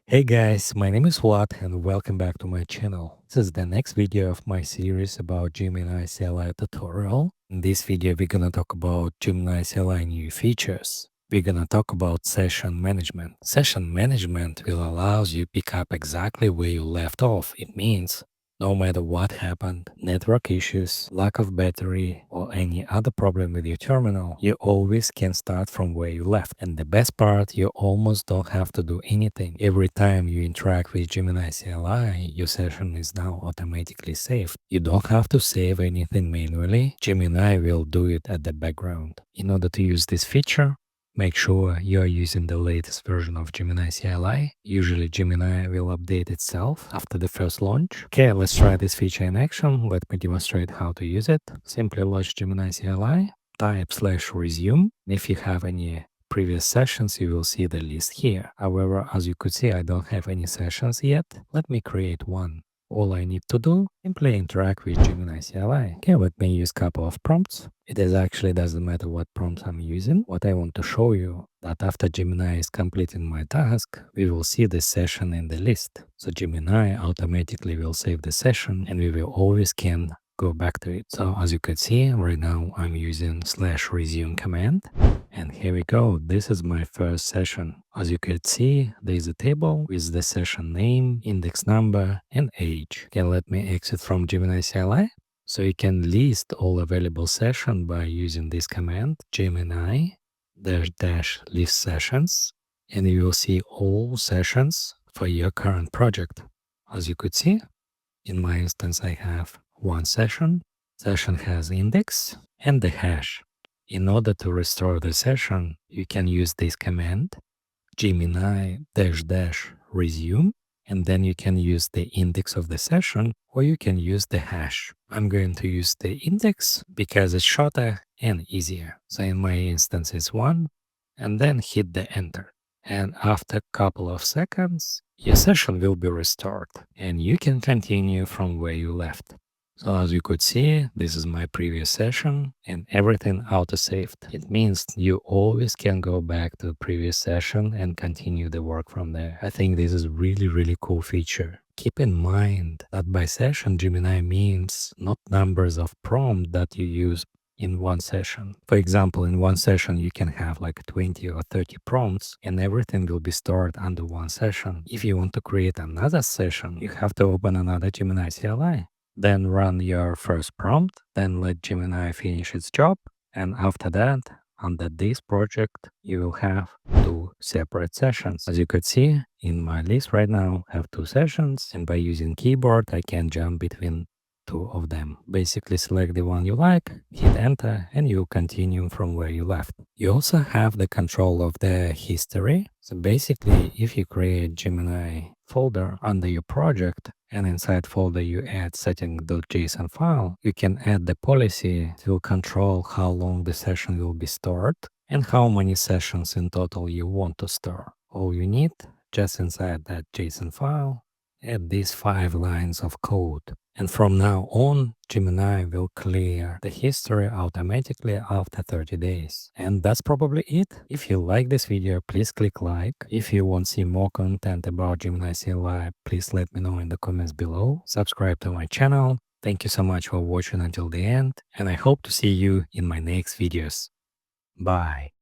Hey guys, my name is Vlad and welcome back to my channel. This is the next video of my series about Gemini CLI tutorial. In this video, we're gonna talk about Gemini CLI new features. We're gonna talk about session management. Session management will allow you pick up exactly where you left off. It means no matter what happened, network issues, lack of battery, or any other problem with your terminal, you always can start from where you left. And the best part, you almost don't have to do anything. Every time you interact with Gemini CLI, your session is now automatically saved. You don't have to save anything manually. Gemini will do it at the background. In order to use this feature, make sure you are using the latest version of Gemini CLI. Usually Gemini will update itself after the first launch. Okay, let's try this feature in action. Let me demonstrate how to use it. Simply launch Gemini CLI, type /resume. If you have any previous sessions, you will see the list here. However, as you could see, I don't have any sessions yet. Let me create one. All I need to do, simply interact with Gemini CLI. Okay, let me use a couple of prompts. It actually doesn't matter what prompts I'm using. What I want to show you that after Gemini is completing my task, we will see the session in the list. So Gemini automatically will save the session and we will always can go back to it. So as you could see, right now I'm using /resume command. And here we go. This is my first session. As you could see, there is a table with the session name, index number, and age. Okay, let me exit from Gemini CLI. So you can list all available sessions by using this command, Gemini -list sessions, and you will see all sessions for your current project. As you could see, in my instance, I have one session. Session has index and the hash. In order to restore the session, you can use this command, Gemini -resume, and then you can use the index of the session, or you can use the hash. I'm going to use the index because it's shorter and easier. So in my instance, it's 1, and then hit the enter. And after a couple of seconds, your session will be restored, and you can continue from where you left. So as you could see, this is my previous session and everything auto-saved. It means you always can go back to the previous session and continue the work from there. I think this is really cool feature. Keep in mind that by session, Gemini means not numbers of prompts that you use in one session. For example, in one session, you can have like 20 or 30 prompts and everything will be stored under one session. If you want to create another session, you have to open another Gemini CLI. Then run your first prompt, then let Gemini finish its job. And after that, under this project, you will have 2 separate sessions. As you could see, in my list right now, I have 2 sessions. And by using keyboard, I can jump between 2 of them. Basically select the one you like, hit enter, and you continue from where you left. You also have the control of the history. So basically, if you create Gemini folder under your project, and inside folder you add setting.json file, you can add the policy to control how long the session will be stored and how many sessions in total you want to store. All you need, just inside that JSON file, add these 5 lines of code. And from now on, Gemini will clear the history automatically after 30 days. And that's probably it. If you like this video, please click like. If you want to see more content about Gemini CLI, please let me know in the comments below. Subscribe to my channel. Thank you so much for watching until the end, and I hope to see you in my next videos. Bye.